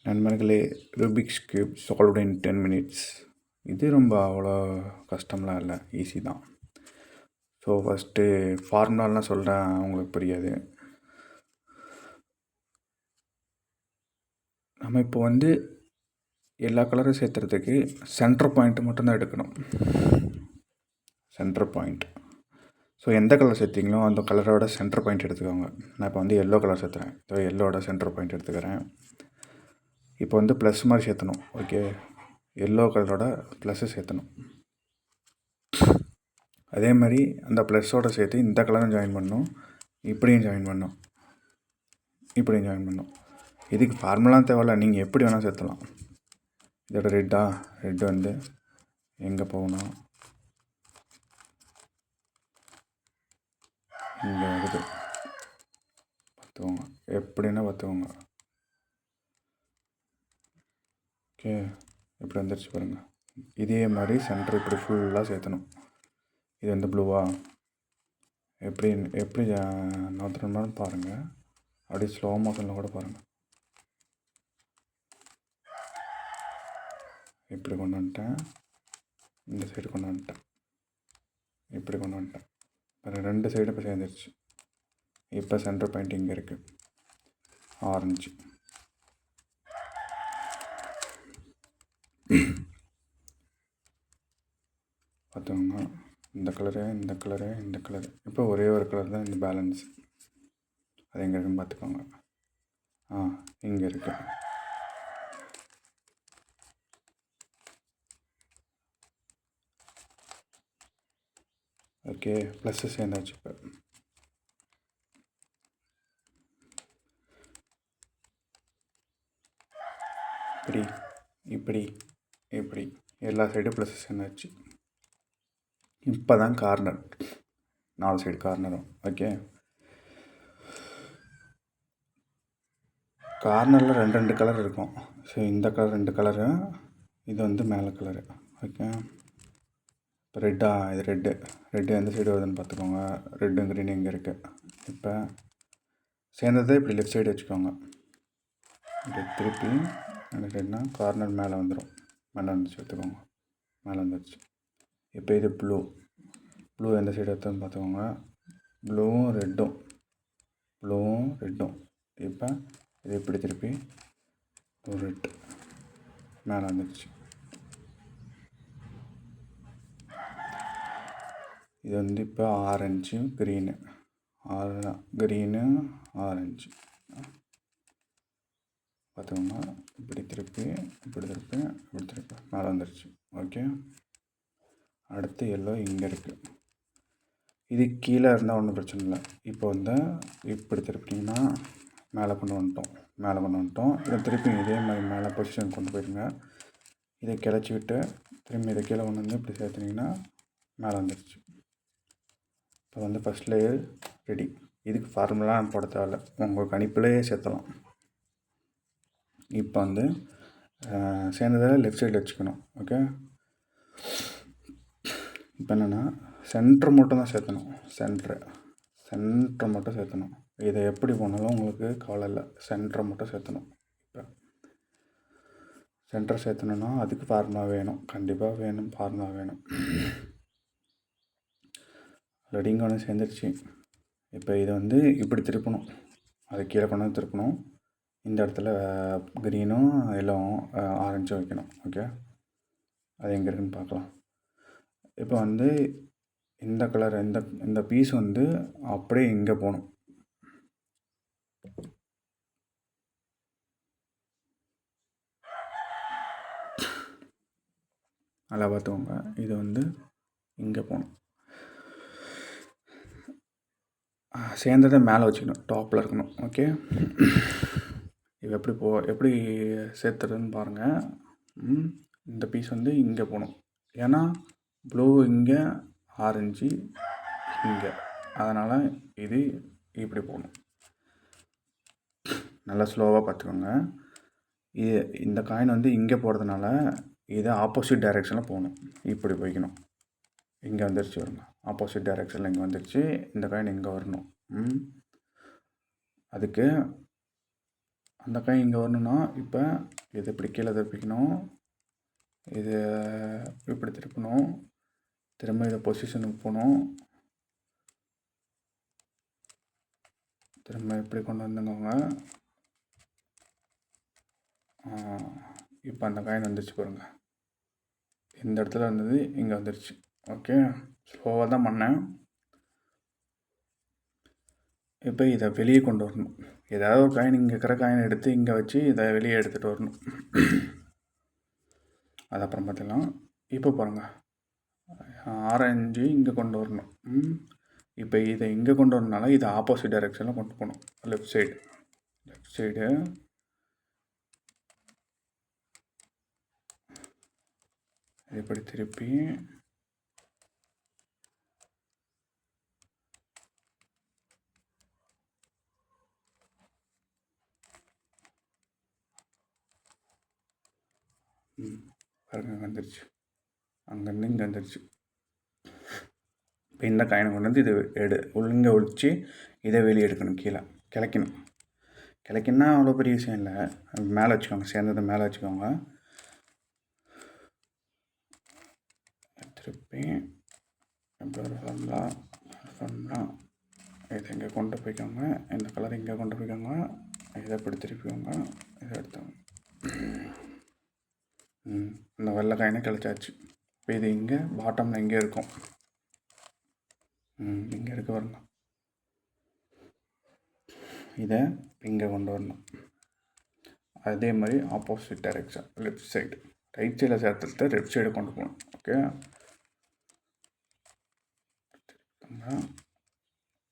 நண்பர்களே, Rubik's cube solved இன் 10 minutes. இது ரொம்ப அவ்வளோ கஷ்டம்லாம் இல்லை, ஈஸி தான். ஸோ ஃபஸ்ட்டு ஃபார்முலாலாம் சொல்கிறேன், உங்களுக்கு புரியாது. நம்ம இப்போ எல்லா கலரும் சேர்த்துறதுக்கு சென்டர் பாயிண்ட் மட்டும்தான் எடுக்கணும். Centre point. ஸோ எந்த கலர் சேர்த்திங்களோ அந்த கலரோட சென்டர் பாயிண்ட் எடுத்துக்கோங்க. நான் இப்போ எல்லோ கலர் சேர்த்துறேன். ஸோ எல்லோட சென்டர் பாயிண்ட் எடுத்துக்கிறேன். இப்போ ப்ளஸ் மாதிரி சேர்த்தணும். ஓகே, எல்லோ கலரோட ப்ளஸ்ஸு சேர்த்தணும். அதே மாதிரி அந்த ப்ளஸ்ஸோடு சேர்த்து இந்த கலரும் ஜாயின் பண்ணணும், இப்படியும் ஜாயின் பண்ணணும், இப்படியும் ஜாயின் பண்ணணும். இதுக்கு ஃபார்முலாம் தேவையில்ல, நீங்கள் எப்படி வேணால் சேர்த்தலாம். இதோட ரெட்டு எங்கே போகணும், இங்கே வருது, பார்த்துக்கோங்க, எப்படின்னா பார்த்துக்கோங்க. ஓகே, இப்படி வந்துருச்சு பாருங்கள். இதே மாதிரி சென்டர் இப்படி ஃபுல்லாக சேர்த்தணும். இது ப்ளூவா எப்படி நோத்துறோம்னு பாருங்கள். அப்படியே ஸ்லோ மோஷனில் கூட பாருங்கள். இப்படி கொண்டு வந்துட்டேன், இந்த சைடு கொண்டு வந்துட்டேன், இப்படி கொண்டு வந்துட்டேன். வேறு ரெண்டு சைடு இப்போ சேர்ந்துருச்சு. இப்போ சென்டர் பாயிண்ட் இங்கே இருக்குது, ஆரஞ்சு. பார்த்துக்கோங்க, இந்த கலரு, இந்த கலரு, இந்த கலரு. இப்போ ஒரே ஒரு கலர் தான் இந்த பேலன்ஸ். அது எங்கே இருக்குன்னு பார்த்துக்கோங்க. இங்கே இருக்கு. ஓகே, ப்ளஸ்ஸு சேர்ந்தாச்சு. இப்போ இப்படி இப்படி இப்படி எல்லா சைடும் ப்ளஸ்ஸு சேர்ந்தாச்சு. இப்போ தான் கார்னர், 4 சைடு கார்னரும். ஓகே, கார்னரில் ரெண்டு கலர் இருக்கும். ஸோ இந்த கலர் 2 கலரு, இது மேலே கலரு. ஓகே, இப்போ இது ரெட்டு எந்த சைடு வருதுன்னு பார்த்துக்கோங்க. ரெட்டும் க்ரீன் இங்கே இருக்குது. இப்போ சேர்ந்ததை இப்படி லெஃப்ட் சைடு வச்சுக்கோங்க. இப்படி திருப்பி ரெட்னா கார்னர் மேலே வந்துடும். மேலே வந்துச்சு, எடுத்துக்கோங்க, மேலே வந்துடுச்சு. இப்போ இது ப்ளூ எந்த சைடு எடுத்துன்னு பார்த்துக்கோங்க. ப்ளூவும் ரெட்டும் இப்போ இது இப்படி திருப்பி ரெட் மேலே வந்துடுச்சு. இது இப்போ ஆரஞ்சு க்ரீனு, ஆரஞ்சு பார்த்துக்கோங்க. இப்படி திருப்பி மேலே வந்துடுச்சு. ஓகே, அடுத்து எல்லோ இங்கே இருக்குது. இது கீழே இருந்தால் ஒன்றும் பிரச்சனை இல்லை. இப்போ இப்படி திருப்பிட்டிங்கன்னா மேலே கொண்டு வந்துட்டோம். இதை திருப்பி இதே மாதிரி மேலே பொசிஷன் கொண்டு போயிடுங்க. இதை கிளச்சி விட்டு திரும்பி இதை கீழே கொண்டு இப்படி சேர்த்துனிங்கன்னா மேலே வந்துடுச்சு. இப்போ ஃபஸ்ட் லேயர் ரெடி. இதுக்கு ஃபார்முலாம் போட தேவையில்ல, உங்கள் கணிப்பிலேயே சேர்த்தலாம். இப்போ சேர்ந்ததை லெஃப்ட் சைடில் வச்சுக்கணும். ஓகே, இப்போ என்னென்னா சென்டர் மட்டும் தான் சேர்த்தணும். சென்டர் மட்டும் சேர்த்தணும். இதை எப்படி போனாலும் உங்களுக்கு கவலை இல்லை, சென்டரை மட்டும் சேர்த்தணும். இப்போ சென்டர் சேர்த்தணுன்னா அதுக்கு ஃபார்முலா வேணும், கண்டிப்பாக வேணும், ஃபார்முலா வேணும். ரெடிங்க ஒன்று சேர்ந்துருச்சு. இப்போ இதை இப்படி திருப்பணும், அதை கீழே கொண்டு திருப்பணும். இந்த இடத்துல க்ரீனும் எல்லோவும் ஆரஞ்சும் வைக்கணும். ஓகே, அது எங்கே இருக்குன்னு பார்க்கலாம். இப்போ இந்த கலர் இந்த பீஸ் அப்படியே இங்கே போகணும். நல்லா பார்த்துக்கோங்க, இது இங்கே போகணும். சேர்ந்ததை மேலே வச்சுக்கணும், டாப்பில் இருக்கணும். ஓகே, இது எப்படி சேர்த்துறதுன்னு பாருங்கள். இந்த பீஸ் இங்கே போகணும், ஏன்னா ப்ளூ இங்கே, ஆரஞ்சு இங்கே, அதனால் இது இப்படி போகணும். நல்லா ஸ்லோவாக பார்த்துக்கோங்க. இந்த காயின் இங்கே போகிறதுனால இதை ஆப்போசிட் டைரெக்ஷனில் போகணும். இப்படி போய்க்கணும். இங்கே வந்துருச்சு வருங்க, ஆப்போசிட் டைரெக்ஷனில் இங்கே வந்துருச்சு. இந்த காயின் இங்கே வரணும். அதுக்கு அந்த காயின் இங்கே வரணும்னா இப்போ இது இப்படி கீழே திருப்பிக்கணும், இது இப்படி திருப்பணும், திரும்ப இதை பொசிஷனுக்கு போகணும், திரும்ப இப்படி கொண்டு வந்துக்கோங்க. இப்போ அந்த காயின் வந்துருச்சு பாருங்கள், இந்த இடத்துல இருந்தது இங்கே வந்துருச்சு. ஓகே, ஸ்லோவாக தான் பண்ணேன். இப்போ இதை வெளியே கொண்டு வரணும். ஏதாவது ஒரு காயின் இங்கே இருக்கிற காயினை எடுத்து இங்கே வச்சு இதை வெளியே எடுத்துகிட்டு வரணும். அது அப்புறம் பார்த்துக்கலாம். இப்போ பாருங்கள், ஆரஞ்சு இங்கே கொண்டு வரணும். இப்போ இதை இங்கே கொண்டு வரனால இதை ஆப்போசிட் டைரெக்ஷனில் கொண்டு போகணும். லெஃப்ட் சைடு இப்படி திருப்பி பாருங்க வந்துருச்சு, அங்கேருந்து இங்கே வந்துருச்சு. இப்போ இந்த காயினை கொண்டு வந்து இது இங்கே ஒழிச்சு இதை வெளியே எடுக்கணும், கீழே கிளைக்கணும்னா அவ்வளோ பெரிய விஷயம் இல்லை. மேலே வச்சுக்கோங்க, சேர்ந்ததை மேலே வச்சுக்கோங்க. திருப்பி எப்படி ஒரு ஃபார்முலா இதை இங்கே கொண்டு போய்க்கோங்க, இந்த கலர் இங்கே கொண்டு போய்க்கோங்க, இதை இப்படி திருப்பிக்கோங்க, இதை எடுத்தோங்க. இந்த வெள்ளை காயினை கிளச்சாச்சு. இப்போ இது இங்கே பாட்டமில் இங்கே இருக்கும், இங்கே இருக்க வரணும். இதை இங்கே கொண்டு வரணும். அதே மாதிரி opposite direction left side, right சைடில் சேர்த்துட்டு லெஃப்ட் சைடு கொண்டு போகணும். ஓகே,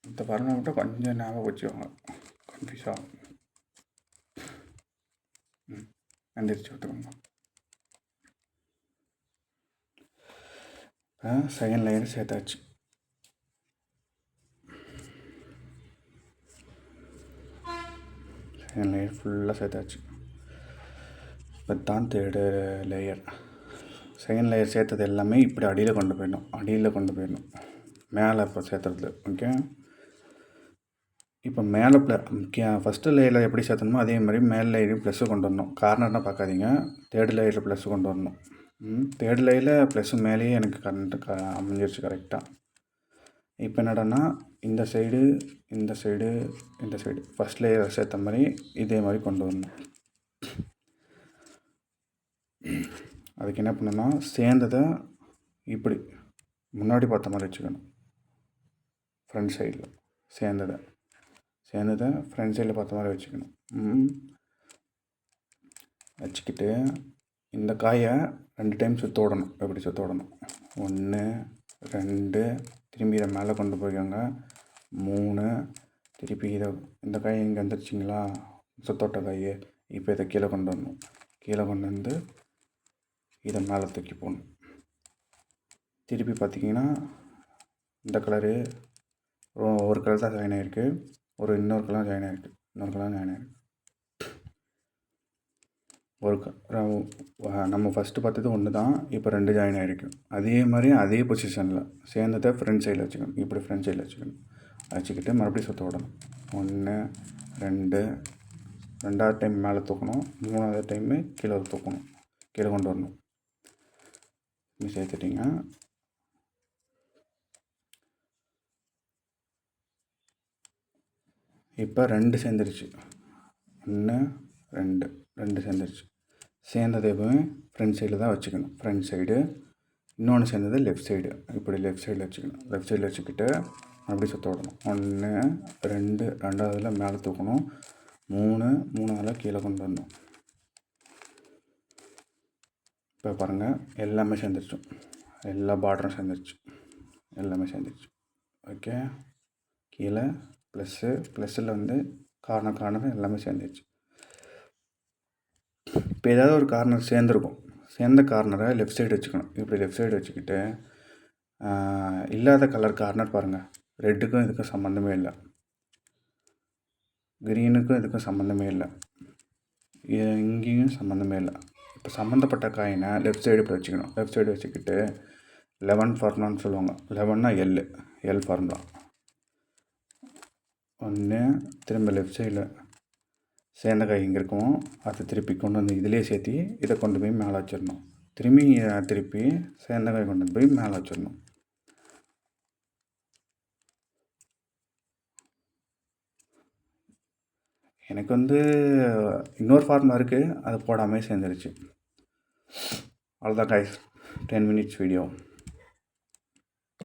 இந்த பரணை மட்டும் கொஞ்சம் ஞாபகம் வச்சுக்கோங்க, கன்ஃபியூஸ் ஆகும். எந்திரிச்சு விட்டுக்கோங்க. செகண்ட் லேயர் சேர்த்தாச்சு. செகண்ட் லேயர் ஃபுல்லாக சேர்த்தாச்சு. இப்போ தான் தேர்டு லேயர். செகண்ட் லேயர் சேர்த்தது எல்லாமே இப்படி அடியில் கொண்டு போயிடணும், மேலே இப்போ சேர்த்துறது. ஓகே, இப்போ மேலே ஃபஸ்ட்டு லேயரில் எப்படி சேர்த்தணுமோ அதே மாதிரி மேலே லேயரையும் ப்ளஸ்ஸு கொண்டு வரணும். கார்னர்னால் பார்க்காதீங்க, தேர்டு லேயரில் ப்ளஸ்ஸு கொண்டு வரணும். தேர்ட் லேயரில் ப்ளஸ்ஸு மேலேயே எனக்கு கரண்ட்டு அமைஞ்சிருச்சு கரெக்டாக. இப்போ என்னடான்னா இந்த சைடு ஃபஸ்ட் லேயர் சேர்த்த மாதிரி இதே மாதிரி கொண்டு வரணும். அதுக்கு என்ன பண்ணணும்னா சேர்ந்ததை இப்படி முன்னாடி பார்த்த மாதிரி வச்சுக்கணும். ஃப்ரண்ட் சைடில் சேர்ந்ததை ஃப்ரண்ட் சைடில் பார்த்த மாதிரி வச்சுக்கணும். வச்சுக்கிட்டு இந்த காயை 2 டைம் சுற்ற விடணும். எப்படி சுற்ற விடணும்? 1 2, திரும்பி இதை மேலே கொண்டு போய்க்கோங்க, 3, திருப்பி இந்த காய் இங்கே வந்துருச்சிங்களா, சுத்தோட்ட காய். இப்போ இதை கீழே கொண்டு வரணும். கீழே கொண்டு வந்து இதை மேலே தூக்கி போடணும். திருப்பி பார்த்திங்கன்னா இந்த கலரு ஒரு கலர் தான் ஜாயின் ஆகிருக்கு, இன்னொரு கலர் ஜாயின் ஆகிருக்கு. நம்ம ஃபஸ்ட்டு பார்த்தது ஒன்று தான், இப்போ 2 ஜாயின் ஆகிருக்கு. அதே மாதிரி அதே பொசிஷனில் சேர்ந்ததை ஃப்ரண்ட் சைடில் வச்சுக்கணும். இப்படி ஃப்ரண்ட் சைடில் வச்சுக்கிட்டு மறுபடியும் சுற்ற விடணும். 1 2, 2வது டைம் மேலே தூக்கணும், 3வது டைமு கீழே தூக்கணும், கீழே கொண்டு வரணும். சேர்த்துட்டிங்க. இப்போ 2 சேர்ந்துருச்சு, 1 2 சேர்ந்துருச்சு. சேர்ந்ததை எப்பவுமே ஃப்ரண்ட் சைடில் தான் வச்சுக்கணும், ஃப்ரண்ட் சைடு. இன்னொன்று சேர்ந்தது லெஃப்ட் சைடு, இப்படி லெஃப்ட் சைடில் வச்சுக்கணும். லெஃப்ட் சைடில் வச்சுக்கிட்டு அப்படி சுற்ற விடணும். 1 2, 2வதுல மேலே தூக்கணும், 3 3வதுல கீழே கொண்டு வரணும். இப்போ பாருங்கள் எல்லாமே சேர்ந்துருச்சு, எல்லா பார்டரும் சேர்ந்துருச்சு, எல்லாமே சேர்ந்துருச்சு. ஓகே, கீழே ப்ளஸ்ஸில் வந்து கார்னர் எல்லாமே சேர்ந்துருச்சு. இப்போ ஏதாவது ஒரு கார்னர் சேர்ந்துருக்கும், சேர்ந்த கார்னரை லெஃப்ட் சைடு வச்சுக்கணும். இப்படி லெஃப்ட் சைடு வச்சுக்கிட்டு இல்லாத கலர் கார்னர் பாருங்கள், ரெட்டுக்கும் இதுக்கும் சம்மந்தமே இல்லை, க்ரீனுக்கும் இதுக்கும் சம்மந்தமே இல்லை, இங்கேயும் சம்மந்தமே இல்லை. இப்போ சம்மந்தப்பட்ட காயினை லெஃப்ட் சைடு இப்படி வச்சுக்கணும். லெஃப்ட் சைடு வச்சுக்கிட்டு 11 ஃபார்முலான்னு சொல்லுவாங்க. 11னா எல் ஃபார்முலா. 1 திரும்ப லெஃப்ட் சைடில் சேர்ந்த காய் இங்கே இருக்கும். அதை திருப்பி கொண்டு வந்து இதிலே சேர்த்தி இதை கொண்டு போய் மேலே வச்சிடணும். திருப்பி சேர்ந்த காய் கொண்டு போய் மேலே வச்சிடணும். எனக்கு இன்னொரு ஃபார்முலா இருக்குது, அது போடாமல் சேர்ந்துருச்சு. அவ்வளோதான் காய்ஸ், 10 minutes வீடியோ.